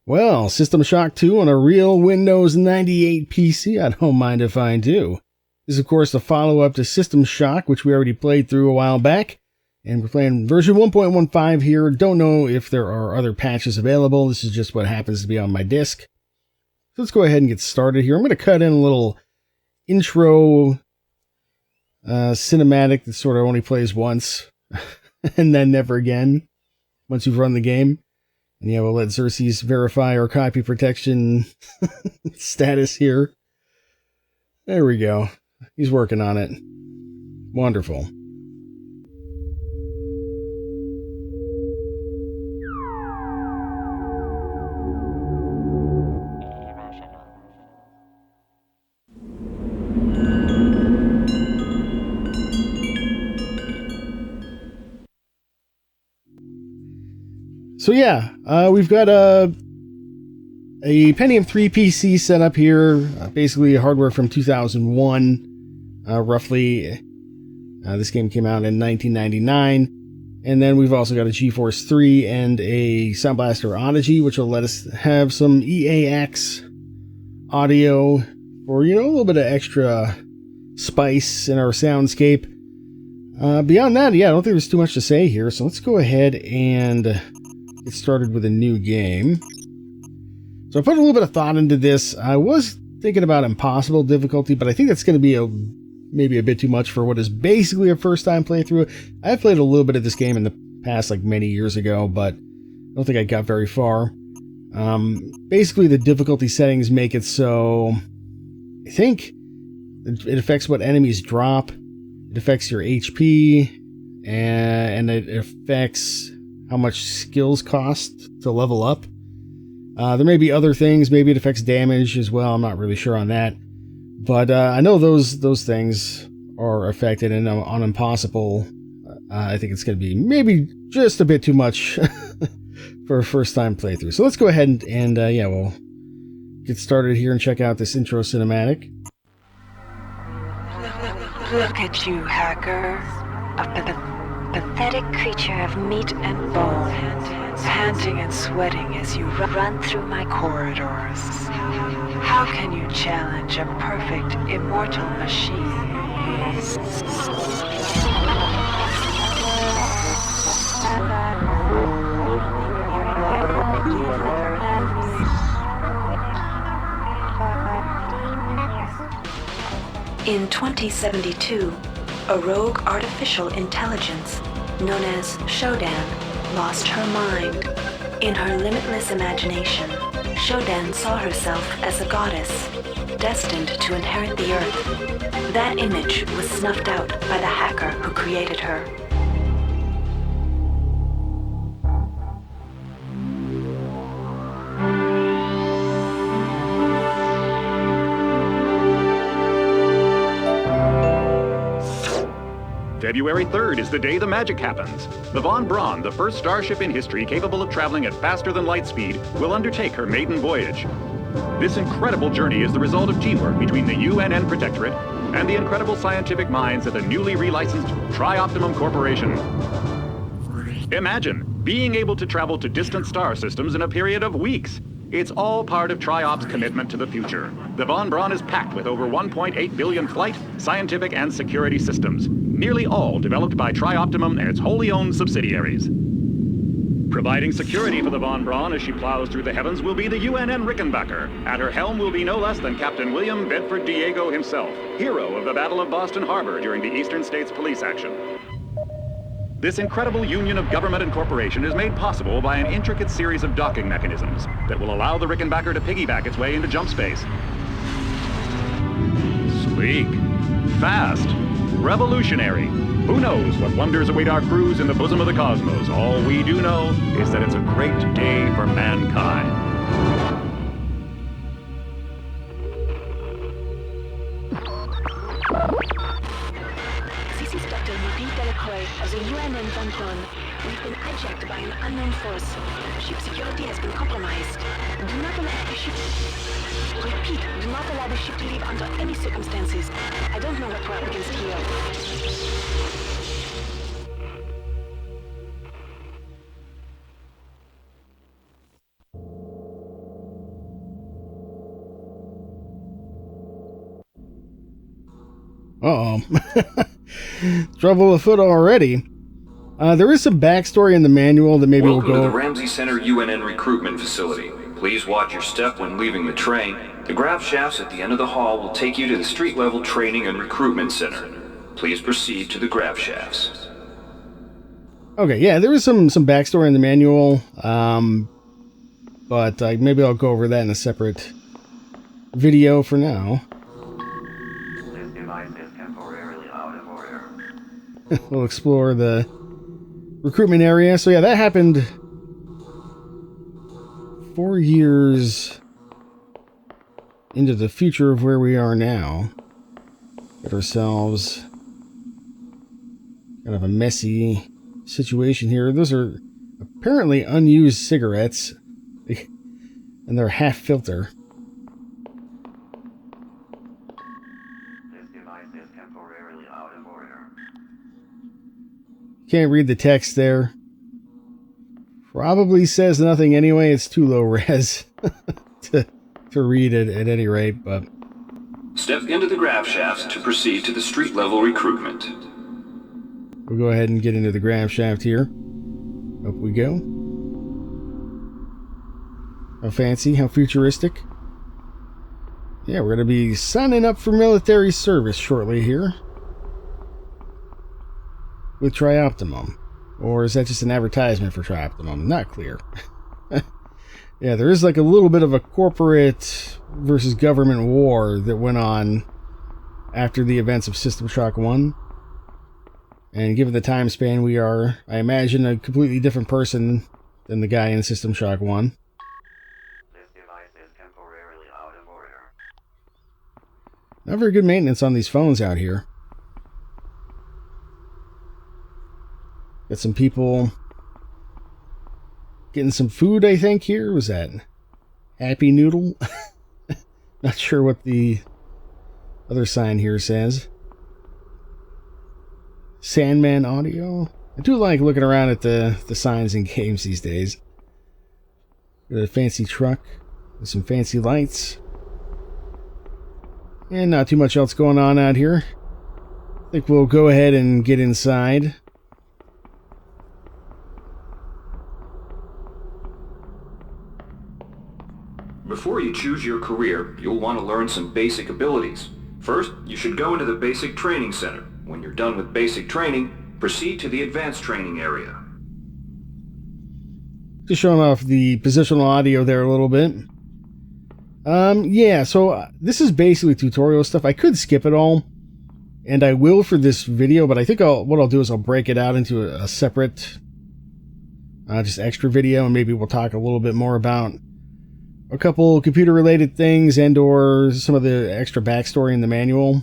Well, System Shock 2 on a real Windows 98 PC, I don't mind if I do. This is, of course, the follow-up to System Shock, which we already played through a while back. And we're playing version 1.15 here. Don't know if there are other patches available. This is just what happens to be on my disk. So let's go ahead and get started here. I'm going to cut in a little intro cinematic that sort of only plays once and then never again once you've run the game. And yeah, we'll let Xerxes verify our copy protection status here. There we go. He's working on it. Wonderful. So yeah, we've got a Pentium III PC set up here, basically hardware from 2001, roughly. This game came out in 1999. And then we've also got a GeForce 3 and a Sound Blaster Audigy, which will let us have some EAX audio for, a little bit of extra spice in our soundscape. Beyond that, yeah, I don't think there's too much to say here. So let's go ahead and get started with a new game. So I put a little bit of thought into this. I was thinking about impossible difficulty, but I think that's going to be maybe a bit too much for what is basically a first-time playthrough. I've played a little bit of this game in the past, like many years ago, but I don't think I got very far. Basically, the difficulty settings make it so I think it affects what enemies drop. It affects your HP, and it affects how much skills cost to level up. There may be other things. Maybe it affects damage as well. I'm not really sure on that. But I know those things are affected, and on Impossible, I think it's going to be maybe just a bit too much for a first-time playthrough. So let's go ahead and yeah, we'll get started here and check out this intro cinematic. Look at you, hacker. Pathetic creature of meat and bone, panting and sweating as you run through my corridors. How can you challenge a perfect, immortal machine? In 2072, a rogue artificial intelligence, known as Shodan, lost her mind. In her limitless imagination, Shodan saw herself as a goddess, destined to inherit the earth. That image was snuffed out by the hacker who created her. February 3rd is the day the magic happens. The Von Braun, the first starship in history capable of traveling at faster than light speed, will undertake her maiden voyage. This incredible journey is the result of teamwork between the UNN Protectorate and the incredible scientific minds at the newly relicensed Tri-Optimum Corporation. Imagine being able to travel to distant star systems in a period of weeks. It's all part of Tri-Op's commitment to the future. The Von Braun is packed with over 1.8 billion flight, scientific, and security systems, nearly all developed by Tri-Optimum and its wholly owned subsidiaries. Providing security for the Von Braun as she plows through the heavens will be the UNN Rickenbacker. At her helm will be no less than Captain William Bedford Diego himself, hero of the Battle of Boston Harbor during the Eastern States Police action. This incredible union of government and corporation is made possible by an intricate series of docking mechanisms that will allow the Rickenbacker to piggyback its way into jump space. Sleek, fast, revolutionary. Who knows what wonders await our crews in the bosom of the cosmos? All we do know is that it's a great day for mankind. This is Dr. Marie Delacroix of the UNN Von Braun. We've been hijacked by an unknown force. Ship security has been compromised. Do not allow the ship... Repeat, do not allow the ship to leave under any circumstances. I don't know what we're up against here. Uh-oh. Trouble afoot already. There is some backstory in the manual that maybe Welcome we'll go... to the Ramsey Center UNN recruitment facility. Please watch your step when leaving the train. The grab shafts at the end of the hall will take you to the street-level training and recruitment center. Please proceed to the grab shafts. Okay, yeah, there is some backstory in the manual, but maybe I'll go over that in a separate video for now. This device is temporarily out of order. We'll explore the recruitment area. So yeah, that happened 4 years into the future of where we are now. Get ourselves kind of a messy situation here. Those are apparently unused cigarettes, and they're half filter. This device is temporarily out of order. Can't read the text there. Probably says nothing anyway. It's too low res to read it at any rate, but... Step into the grab shafts to proceed to the street-level recruitment. We'll go ahead and get into the grab shaft here. Up we go. How fancy, how futuristic. Yeah, we're going to be signing up for military service shortly here. With Trioptimum. Or is that just an advertisement for Trioptimum? Not clear. Yeah, there is like a little bit of a corporate versus government war that went on after the events of System Shock 1. And given the time span, we are, I imagine, a completely different person than the guy in System Shock 1. This device is temporarily out of order. Not very good maintenance on these phones out here. Got some people getting some food, I think, here. Was that Happy Noodle? Not sure what the other sign here says. Sandman Audio. I do like looking around at the signs in games these days. Got a fancy truck with some fancy lights. And not too much else going on out here. I think we'll go ahead and get inside. Before you choose your career, you'll want to learn some basic abilities. First, you should go into the basic training center. When you're done with basic training, proceed to the advanced training area. Just showing off the positional audio there a little bit. Yeah, so this is basically tutorial stuff. I could skip it all, and I will for this video, but I think what I'll do is I'll break it out into a separate, just extra video, and maybe we'll talk a little bit more about a couple computer-related things and or some of the extra backstory in the manual.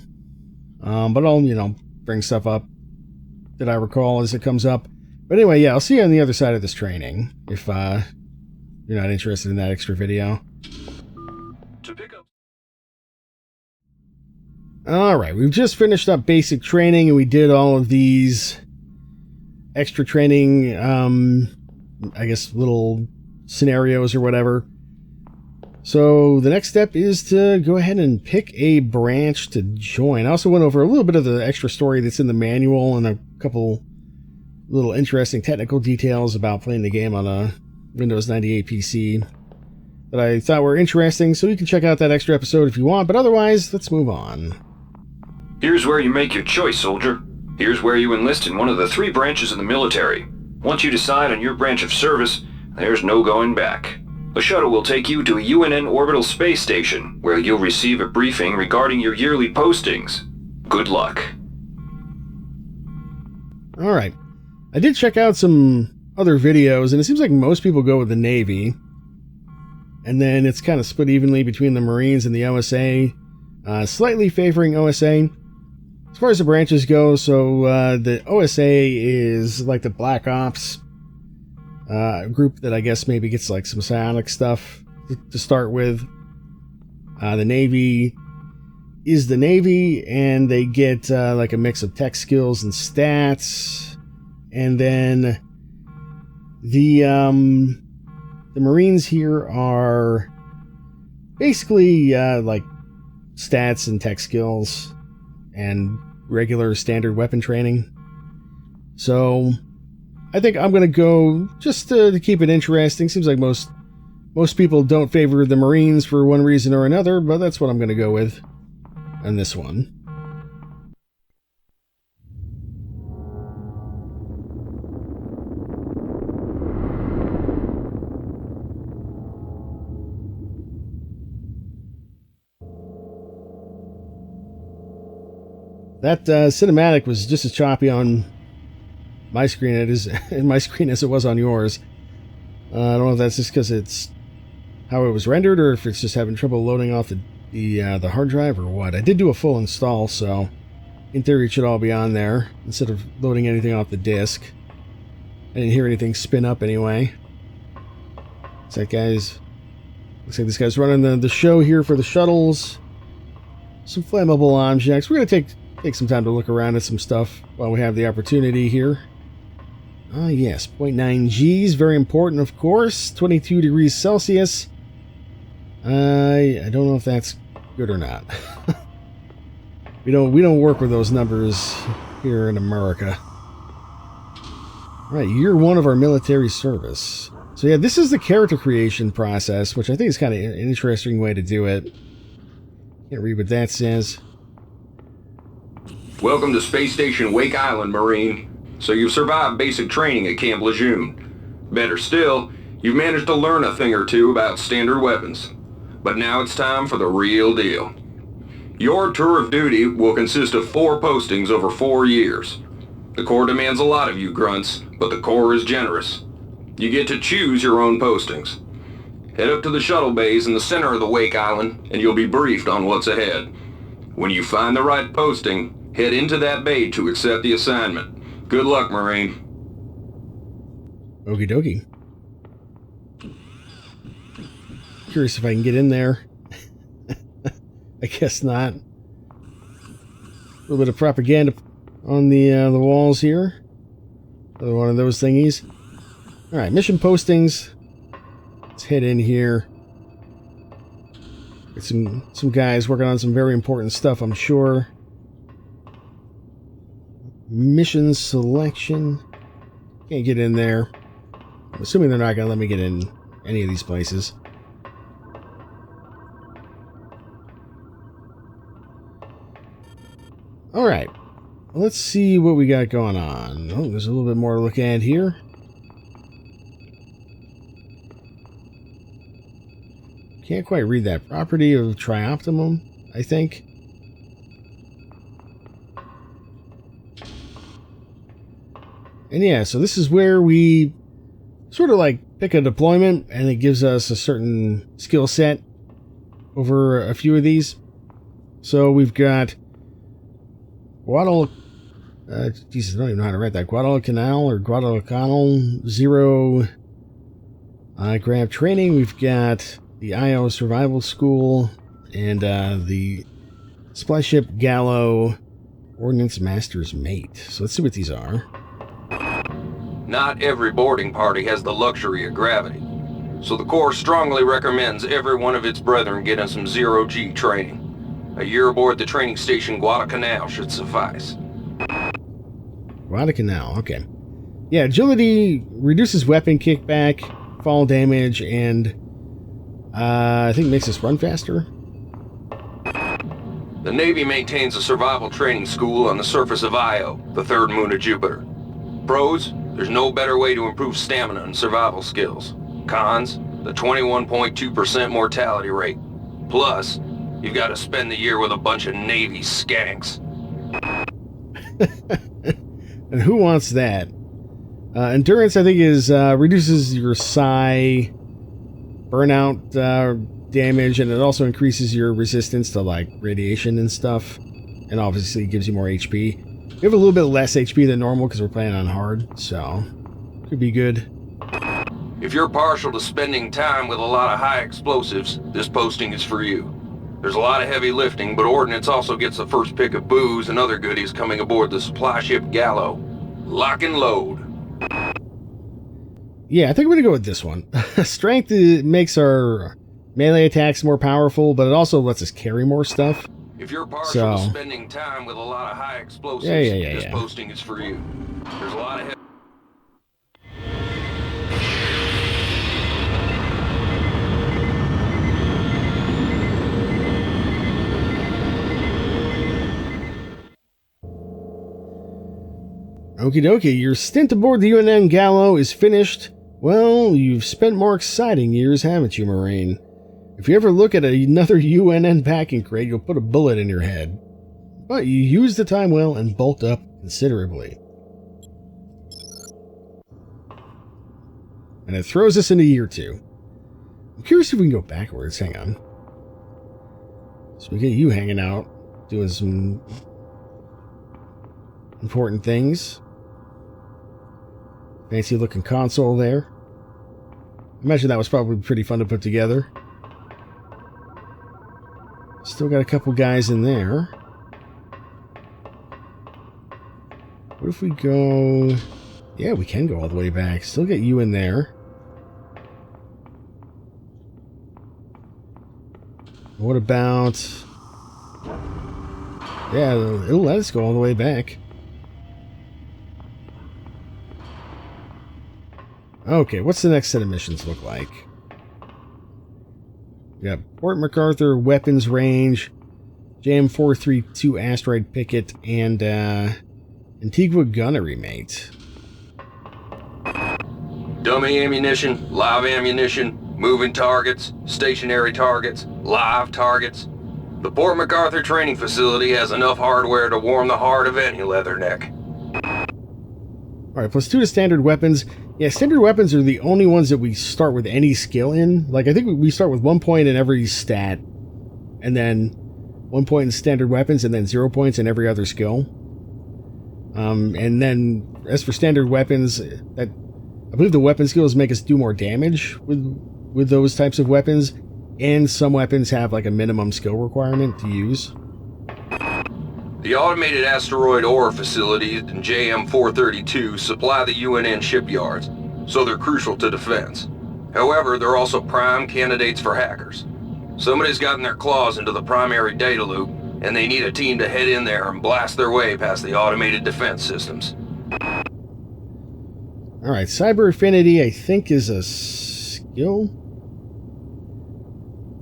But I'll, bring stuff up that I recall as it comes up. But anyway, yeah, I'll see you on the other side of this training if you're not interested in that extra video. To pick up. Alright, we've just finished up basic training, and we did all of these extra training, I guess, little scenarios or whatever. So the next step is to go ahead and pick a branch to join. I also went over a little bit of the extra story that's in the manual and a couple little interesting technical details about playing the game on a Windows 98 PC that I thought were interesting, so you can check out that extra episode if you want, but otherwise, let's move on. Here's where you make your choice, soldier. Here's where you enlist in one of the 3 branches of the military. Once you decide on your branch of service, there's no going back. The shuttle will take you to a UNN orbital space station, where you'll receive a briefing regarding your yearly postings. Good luck. Alright. I did check out some other videos, and it seems like most people go with the Navy. And then it's kind of split evenly between the Marines and the OSA, slightly favoring OSA. As far as the branches go, so the OSA is like the Black Ops group that I guess maybe gets like some psionic stuff to start with. The Navy is the Navy, and they get like a mix of tech skills and stats. And then the Marines here are basically like stats and tech skills and regular standard weapon training. So I think I'm going to go just to keep it interesting. Seems like most people don't favor the Marines for one reason or another, but that's what I'm going to go with on this one. That cinematic was just as choppy on my screen as it was on yours. I don't know if that's just because it's how it was rendered, or if it's just having trouble loading off the hard drive, or what. I did do a full install, so in theory it should all be on there instead of loading anything off the disk. I didn't hear anything spin up anyway. Looks like this guy's running the show here for the shuttles. Some flammable objects. We're gonna take some time to look around at some stuff while we have the opportunity here. Yes, 0.9 Gs, very important, of course. 22 degrees Celsius. I don't know if that's good or not. we don't work with those numbers here in America. All right, year 1 of our military service. So yeah, this is the character creation process, which I think is kind of an interesting way to do it. Can't read what that says. Welcome to Space Station Wake Island, Marine. So you've survived basic training at Camp Lejeune. Better still, you've managed to learn a thing or two about standard weapons. But now it's time for the real deal. Your tour of duty will consist of 4 postings over 4 years. The Corps demands a lot of you grunts, but the Corps is generous. You get to choose your own postings. Head up to the shuttle bays in the center of the Wake Island, and you'll be briefed on what's ahead. When you find the right posting, head into that bay to accept the assignment. Good luck, Marine. Okie dokie. Curious if I can get in there. I guess not. A little bit of propaganda on the walls here. Another one of those thingies. Alright, mission postings. Let's head in here. Get some guys working on some very important stuff, I'm sure. Mission selection. Can't get in there. I'm assuming they're not going to let me get in any of these places. Alright. Let's see what we got going on. Oh, there's a little bit more to look at here. Can't quite read that. Property of trioptimum, I think. And yeah, so this is where we sort of like pick a deployment, and it gives us a certain skill set over a few of these. So we've got Jesus, I don't even know how to write that. Guadalcanal or Guadalcanal 0 grab training. We've got the IO Survival School and the Supply Ship Gallo Ordnance Master's Mate. So let's see what these are. Not every boarding party has the luxury of gravity, so the Corps strongly recommends every one of its brethren getting some zero-G training. A year aboard the training station Guadalcanal should suffice. Guadalcanal, okay. Yeah, agility reduces weapon kickback, fall damage, and I think makes us run faster. The Navy maintains a survival training school on the surface of Io, the third moon of Jupiter. Pros, there's no better way to improve stamina and survival skills. Cons, the 21.2% mortality rate. Plus, you've got to spend the year with a bunch of Navy skanks. And who wants that? Endurance, I think, is reduces your psi burnout damage, and it also increases your resistance to like radiation and stuff, and obviously gives you more HP. We have a little bit less HP than normal because we're playing on hard, so could be good. If you're partial to spending time with a lot of high explosives, this posting is for you. There's a lot of heavy lifting, but Ordnance also gets the first pick of booze and other goodies coming aboard the supply ship Gallo. Lock and load. Yeah, I think I'm going to go with this one. Strength makes our melee attacks more powerful, but it also lets us carry more stuff. If you're partial So, to spending time with a lot of high explosives, this posting is for you. There's a lot of... Okie dokie, your stint aboard the UNN Gallo is finished. Well, you've spent more exciting years, haven't you, Marine? If you ever look at another UNN packing crate, you'll put a bullet in your head. But you used the time well and bulked up considerably. And it throws us into year 2. I'm curious if we can go backwards. Hang on. So we get you hanging out, doing some important things. Fancy looking console there. I imagine that was probably pretty fun to put together. Still got a couple guys in there. What if we go... Yeah, we can go all the way back. Still get you in there. What about... Yeah, it'll let us go all the way back. Okay, what's the next set of missions look like? We got Port MacArthur Weapons Range, JM432 Asteroid Picket, and Antigua Gunnery Mate. Dummy ammunition, live ammunition, moving targets, stationary targets, live targets. The Port MacArthur training facility has enough hardware to warm the heart of any leatherneck. Alright, +2 to standard weapons. Yeah, standard weapons are the only ones that we start with any skill in. Like, I think we start with 1 point in every stat, and then 1 point in standard weapons, and then 0 points in every other skill. And then, as for standard weapons, I believe the weapon skills make us do more damage with those types of weapons, and some weapons have like a minimum skill requirement to use. The automated asteroid ore facilities in JM432 supply the UNN shipyards, so they're crucial to defense. However, they're also prime candidates for hackers. Somebody's gotten their claws into the primary data loop, and they need a team to head in there and blast their way past the automated defense systems. Alright, Cyber Affinity I think is a skill?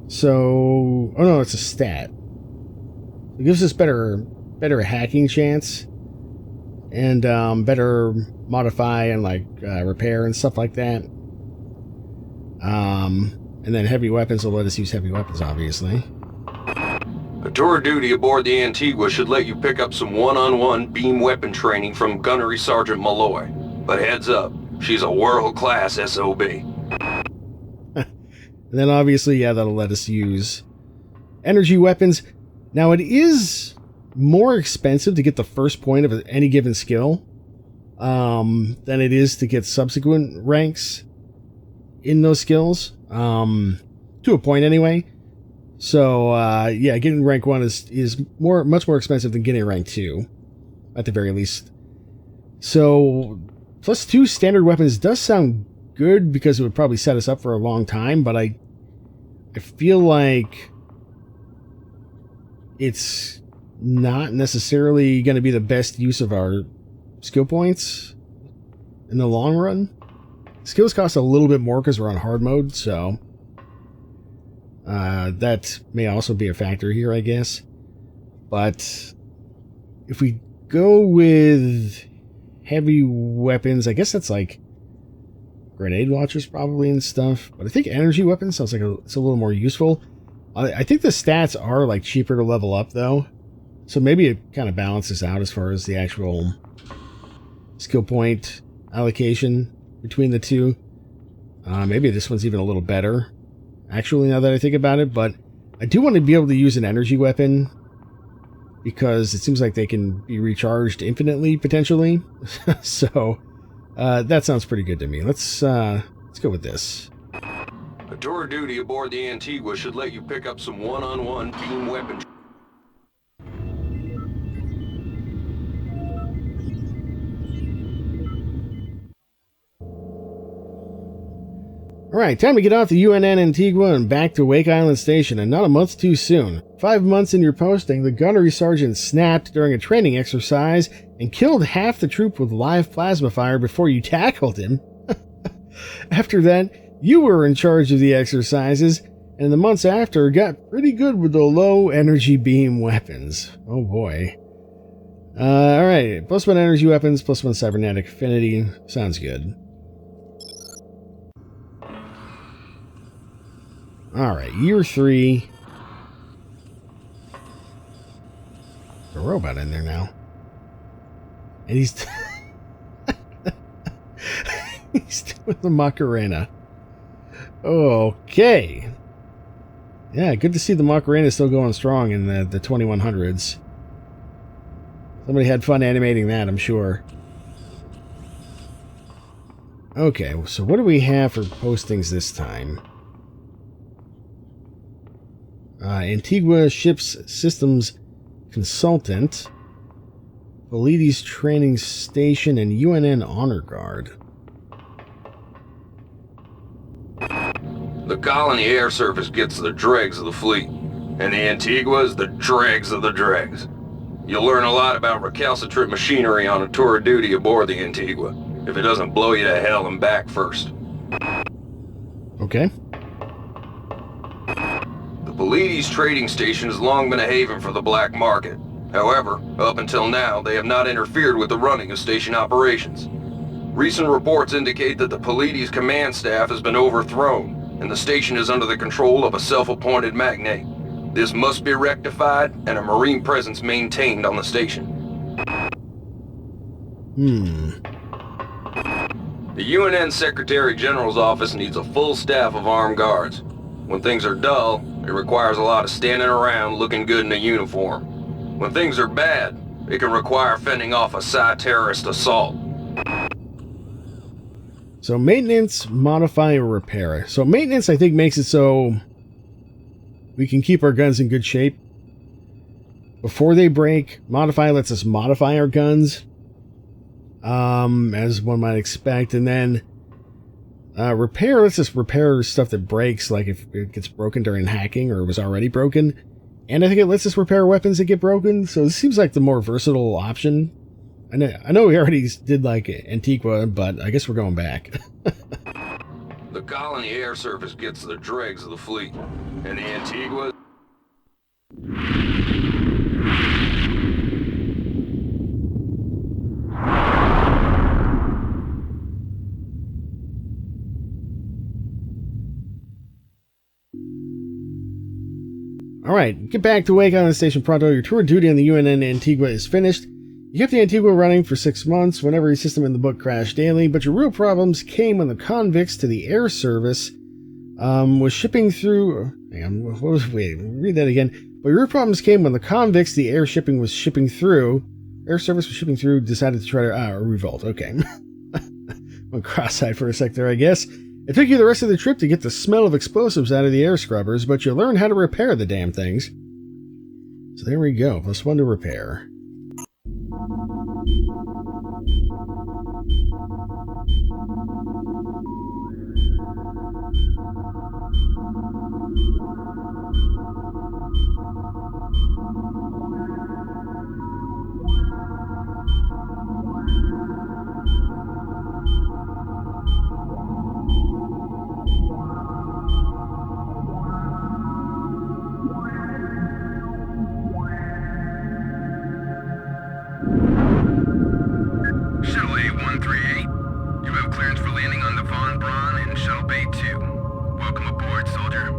So... Oh no, it's a stat. It gives us better hacking chance, and better modify and like repair and stuff like that. And then heavy weapons will let us use heavy weapons, obviously. A tour duty aboard the Antigua should let you pick up some one-on-one beam weapon training from Gunnery Sergeant Malloy. But heads up, she's a world-class SOB. And then obviously, yeah, that'll let us use energy weapons. Now, it is more expensive to get the first point of any given skill than it is to get subsequent ranks in those skills, to a point anyway. So, yeah, getting rank 1 is much more expensive than getting rank 2, at the very least. So, +2 standard weapons does sound good because it would probably set us up for a long time, but I feel like it's not necessarily going to be the best use of our skill points in the long run. Skills cost a little bit more because we're on hard mode, so that may also be a factor here, I guess. But if we go with heavy weapons, I guess that's like grenade launchers probably and stuff. But I think energy weapons sounds like it's a little more useful. I think the stats are like cheaper to level up though, so maybe it kind of balances out as far as the actual skill point allocation between the two. Maybe this one's even a little better, actually, now that I think about it. But I do want to be able to use an energy weapon because it seems like they can be recharged infinitely potentially. So that sounds pretty good to me. Let's go with this. A tour duty aboard the Antigua should let you pick up some one-on-one beam weapon. Alright, time to get off the UNN Antigua and back to Wake Island Station, and not a month too soon. 5 months in your posting, the gunnery sergeant snapped during a training exercise and killed half the troop with live plasma fire before you tackled him. After that, you were in charge of the exercises, and the months after got pretty good with the low energy beam weapons. Oh boy. Alright, +1 energy weapons, +1 cybernetic affinity. Sounds good. Alright, year 3. There's a robot in there now. And he's... he's doing the Macarena. Okay. Yeah, good to see the Macarena still going strong in the 2100s. Somebody had fun animating that, I'm sure. Okay, so what do we have for postings this time? Antigua Ships Systems Consultant, Valides Training Station, and UNN Honor Guard. The colony air surface gets the dregs of the fleet, and the Antigua is the dregs of the dregs. You'll learn a lot about recalcitrant machinery on a tour of duty aboard the Antigua, if it doesn't blow you to hell and back first. Okay. The Valides trading station has long been a haven for the black market. However, up until now, they have not interfered with the running of station operations. Recent reports indicate that the Valides command staff has been overthrown, and the station is under the control of a self-appointed magnate. This must be rectified, and a Marine presence maintained on the station. The UNN Secretary General's office needs a full staff of armed guards. When things are dull, it requires a lot of standing around looking good in a uniform. When things are bad, it can require fending off a Psi-terrorist assault. So maintenance, modify, or repair. So maintenance, I think, makes it so we can keep our guns in good shape before they break. Modify lets us modify our guns, as one might expect. And then repair lets us repair stuff that breaks, like if it gets broken during hacking or it was already broken. And I think it lets us repair weapons that get broken. So this seems like the more versatile option. I know we already did like Antigua, but I guess we're going back. The colony air surface gets the dregs of the fleet, and the Antigua... Alright, get back to wake on the station pronto. Your tour of duty on the UNN Antigua is finished. You kept the Antigua running for 6 months whenever your system in the book crashed daily, but your real problems came when the convicts to the air service was shipping through... Hang on, wait, read that again. But your real problems came when the convicts the air shipping was shipping through... Air service was shipping through decided to try to... revolt, okay. Went cross-eyed for a sec there, I guess. It took you the rest of the trip to get the smell of explosives out of the air scrubbers, but you learned how to repair the damn things. So there we go, +1 to repair. Shuttle A138, you have clearance for landing on the Von Braun in Shuttle Bay 2. Welcome aboard, soldier.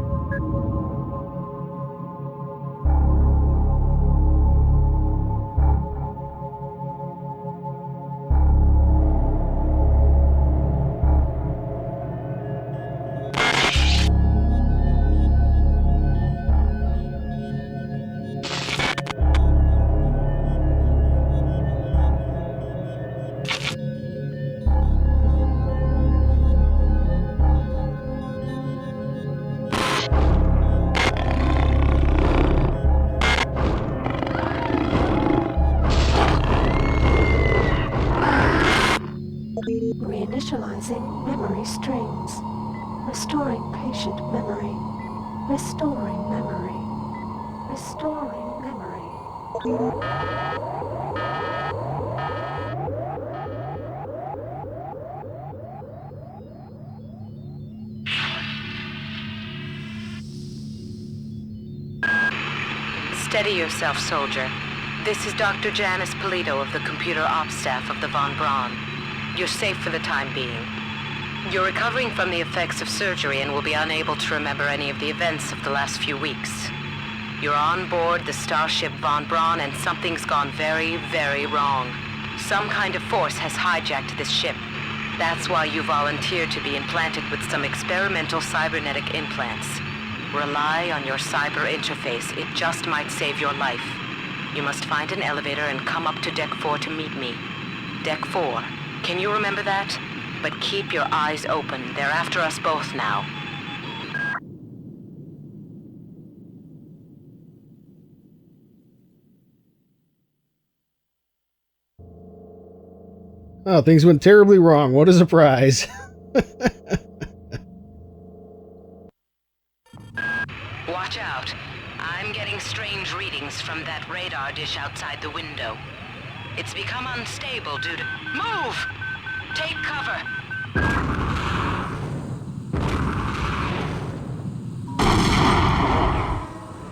Reinitializing memory strings. Restoring patient memory. Restoring memory. Restoring memory. Steady yourself, soldier. This is Dr. Janice Polito of the Computer Ops staff of the Von Braun. You're safe for the time being. You're recovering from the effects of surgery and will be unable to remember any of the events of the last few weeks. You're on board the starship Von Braun and something's gone very, very wrong. Some kind of force has hijacked this ship. That's why you volunteered to be implanted with some experimental cybernetic implants. Rely on your cyber interface. It just might save your life. You must find an elevator and come up to Deck 4 to meet me. Deck 4. Can you remember that? But keep your eyes open. They're after us both now. Oh, things went terribly wrong. What a surprise. Watch out. I'm getting strange readings from that radar dish outside the window. It's become unstable due to... Move! Take cover!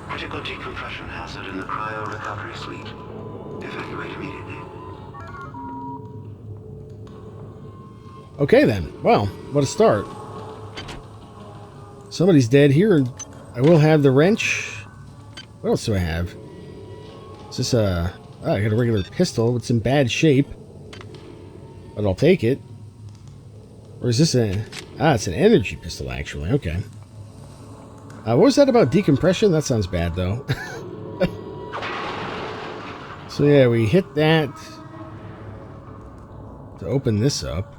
Critical decompression hazard in the cryo recovery suite. Evacuate immediately. Okay then. Well, what a start. Somebody's dead here, and I will have the wrench. What else do I have? Is this I got a regular pistol. It's in bad shape, but I'll take it. Or is this a... it's an energy pistol, actually. Okay. What was that about decompression? That sounds bad, though. So yeah, we hit that to open this up.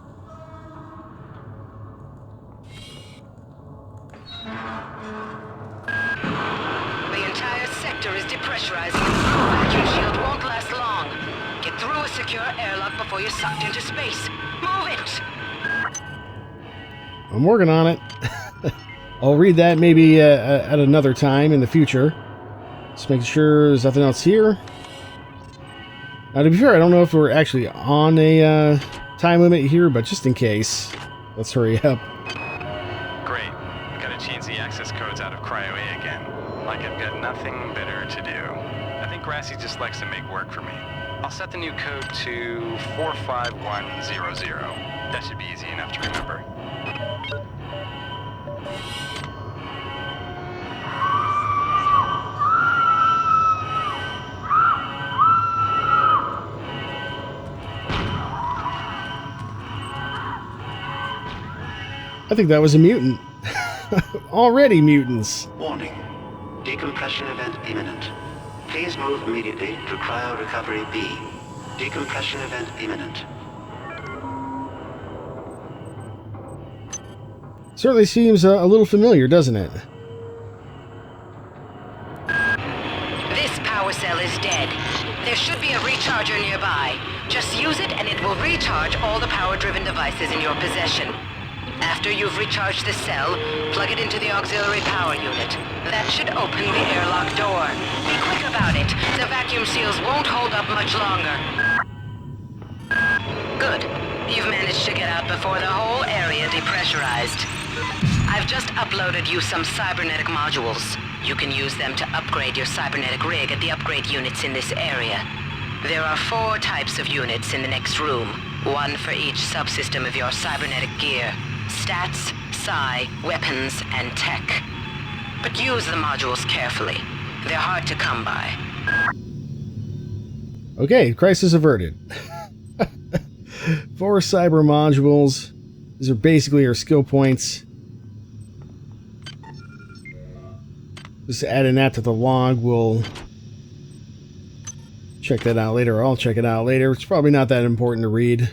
The entire sector is depressurizing. The vacuum shield won't last long. Get through a secure airlock before you're sucked into space. Move it! I'm working on it. I'll read that maybe at another time in the future. Just making sure there's nothing else here. Now, to be fair, I don't know if we're actually on a time limit here, but just in case, let's hurry up. Great. I've got to change the access codes out of Cryo A again. Like I've got nothing better to do. I think Grassy just likes to make work for me. I'll set the new code to 45100. That should be easy enough to remember. I think that was a mutant. Already mutants. Warning. Decompression event imminent. Please move immediately to cryo recovery B. Decompression event imminent. Certainly seems a little familiar, doesn't it? This power cell is dead. There should be a recharger nearby. Just use it and it will recharge all the power-driven devices in your possession. After you've recharged the cell, plug it into the auxiliary power unit. That should open the airlock door. Be quick about it. The vacuum seals won't hold up much longer. Good. You've managed to get out before the whole area depressurized. I've just uploaded you some cybernetic modules. You can use them to upgrade your cybernetic rig at the upgrade units in this area. There are 4 types of units in the next room, one for each subsystem of your cybernetic gear. Stats, psi, weapons, and tech. But use the modules carefully. They're hard to come by. Okay, crisis averted. 4 cyber modules. These are basically our skill points. Just adding that to the log, we'll check that out later. I'll check it out later. It's probably not that important to read. I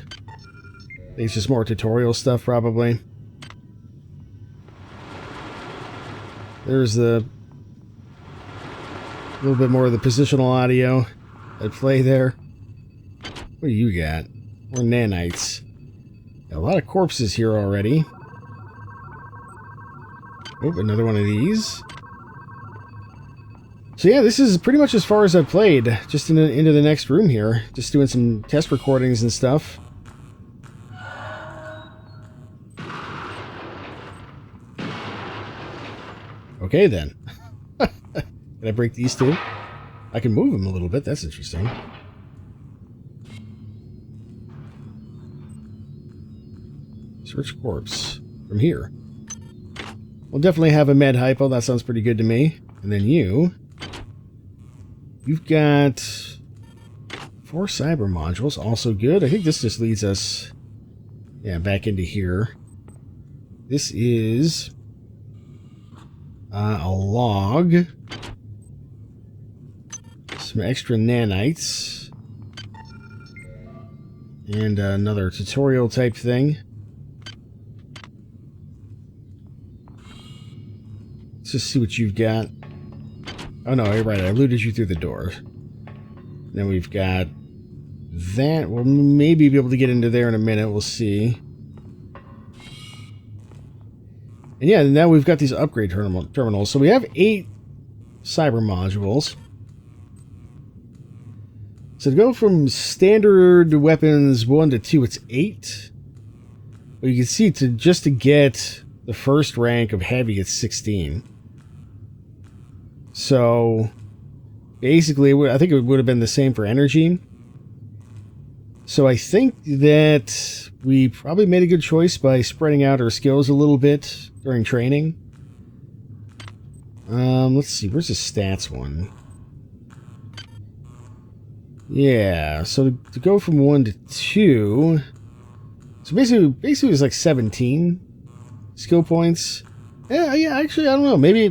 think it's just more tutorial stuff, probably. There's the little bit more of the positional audio at play there. What do you got? More nanites. Got a lot of corpses here already. Oh, another one of these. So yeah, this is pretty much as far as I've played. Just into the next room here. Just doing some test recordings and stuff. Okay then. Can I break these two? I can move them a little bit. That's interesting. Search corpse from here. We'll definitely have a med hypo. That sounds pretty good to me. And then you've got 4 cyber modules. Also good. I think this just leads us, yeah, back into here. This is a log. Some extra nanites. And another tutorial type thing. Let's just see what you've got. Oh no, you're right. I looted you through the door. Then we've got that. We'll maybe be able to get into there in a minute. We'll see. And yeah, now we've got these upgrade terminals. So we have 8 cyber modules. So to go from standard weapons 1 to 2, it's 8. But you can see just to get the first rank of heavy, it's 16. So basically, I think it would have been the same for energy. So I think that we probably made a good choice by spreading out our skills a little bit during training. Let's see, where's the stats one? Yeah, so to go from 1 to 2, so basically it's like 17 skill points. Yeah, actually, I don't know. Maybe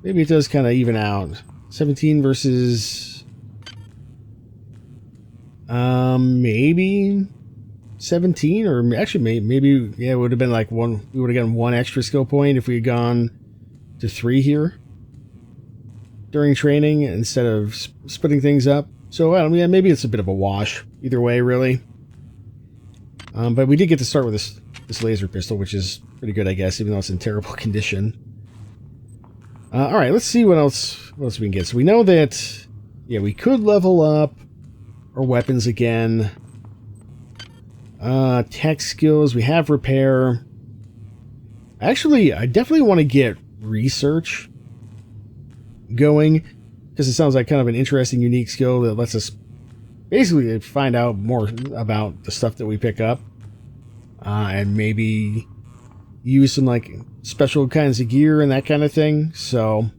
it does kind of even out. 17 versus maybe 17, or actually maybe yeah, it would have been like one. We would have gotten 1 extra skill point if we had gone to 3 here during training instead of splitting things up. So I don't know, yeah, maybe it's a bit of a wash either way, really. But we did get to start with this laser pistol, which is pretty good, I guess, even though it's in terrible condition. All right, let's see what else we can get. So we know that, yeah, we could level up our weapons again. Tech skills, we have repair. Actually, I definitely want to get research going, because it sounds like kind of an interesting, unique skill that lets us basically find out more about the stuff that we pick up, and maybe use some like special kinds of gear and that kind of thing. So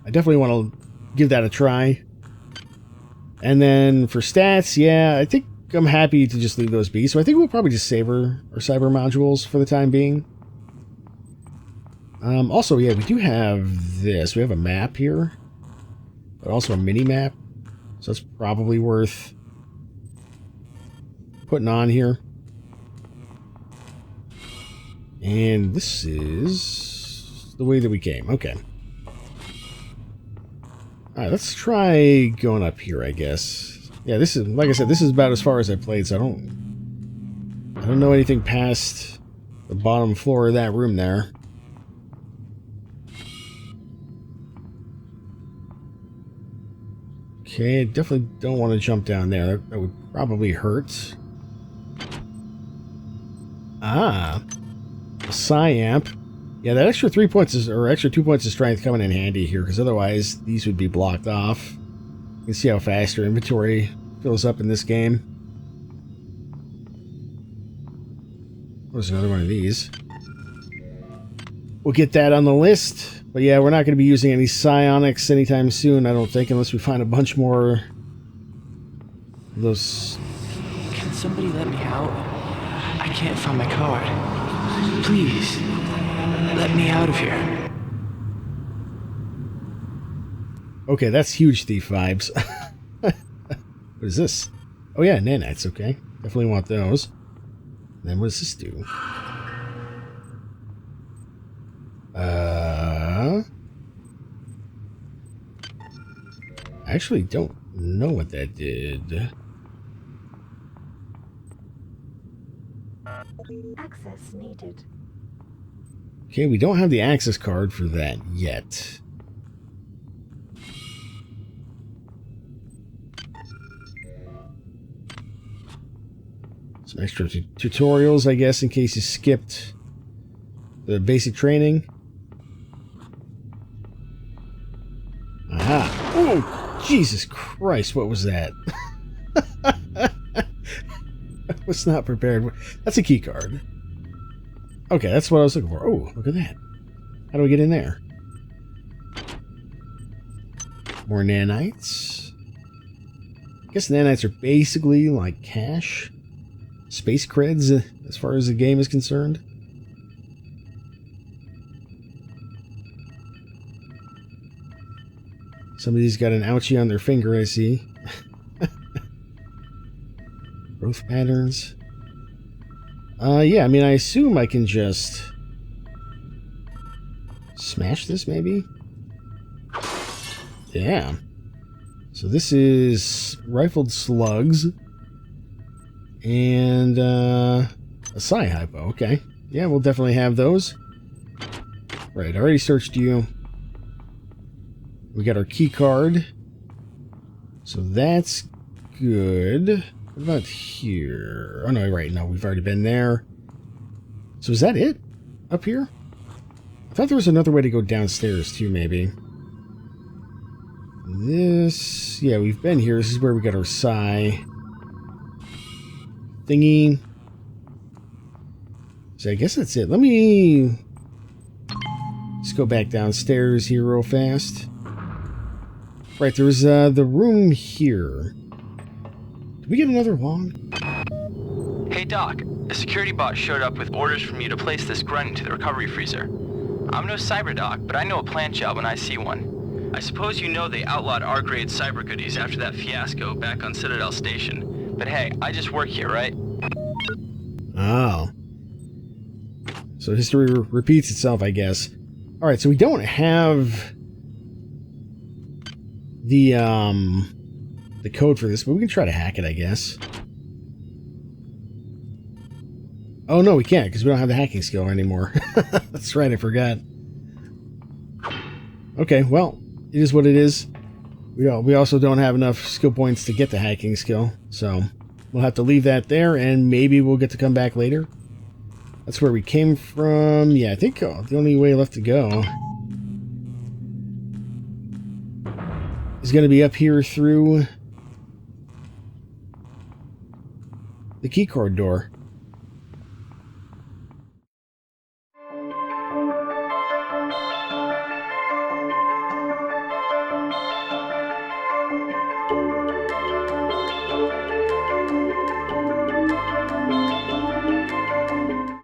I definitely want to give that a try. And then for stats, yeah, I think I'm happy to just leave those be. So I think we'll probably just save our cyber modules for the time being. Also, yeah, we do have this. We have a map here, but also a mini map. So that's probably worth putting on here. And this is the way that we came. Okay. Alright, let's try going up here, I guess. Yeah, this is, like I said, this is about as far as I played, so I don't know anything past the bottom floor of that room there. Okay, I definitely don't want to jump down there. That would probably hurt. Ah. Psyamp. Yeah, that extra 3 points or extra 2 points of strength coming in handy here, because otherwise these would be blocked off. You can see how fast your inventory fills up in this game. There's another one of these. We'll get that on the list. But yeah, we're not going to be using any psionics anytime soon, I don't think, unless we find a bunch more of those. Can somebody let me out? I can't find my card. Please, let me out of here. Okay, that's huge thief vibes. What is this? Oh yeah, nanites, okay. Definitely want those. And then what does this do? I actually don't know what that did. Access needed. Okay, we don't have the access card for that yet. Some extra tutorials, I guess, in case you skipped the basic training. Aha. Oh, Jesus Christ, what was that? I was not prepared. That's a key card. Okay, that's what I was looking for. Oh, look at that. How do we get in there? More nanites. I guess nanites are basically like cash. Space creds, as far as the game is concerned. Somebody's got an ouchie on their finger, I see. Growth patterns. Yeah, I mean, I assume I can just smash this, maybe? Yeah. So this is rifled slugs. And, a Sci-Hypo. Okay. Yeah, we'll definitely have those. Right, I already searched you. We got our key card. So that's good. What about here? Oh, no, right. No, we've already been there. So is that it? Up here? I thought there was another way to go downstairs, too, maybe. This... Yeah, we've been here. This is where we got our Psi thingy. So I guess that's it. Let me just go back downstairs here real fast. Right, there's the room here. Did we get another wand? Hey Doc, a security bot showed up with orders from you to place this grunt into the recovery freezer. I'm no cyber doc, but I know a plant job when I see one. I suppose you know they outlawed R-grade cyber goodies after that fiasco back on Citadel Station. But hey, I just work here, right? Oh. So history repeats itself, I guess. Alright, so we don't have the code for this, but we can try to hack it, I guess. Oh, no, we can't, because we don't have the hacking skill anymore. That's right, I forgot. Okay, well, it is what it is. We also don't have enough skill points to get the hacking skill, so we'll have to leave that there, and maybe we'll get to come back later. That's where we came from. Yeah, I think the only way left to go is going to be up here through the keycard door.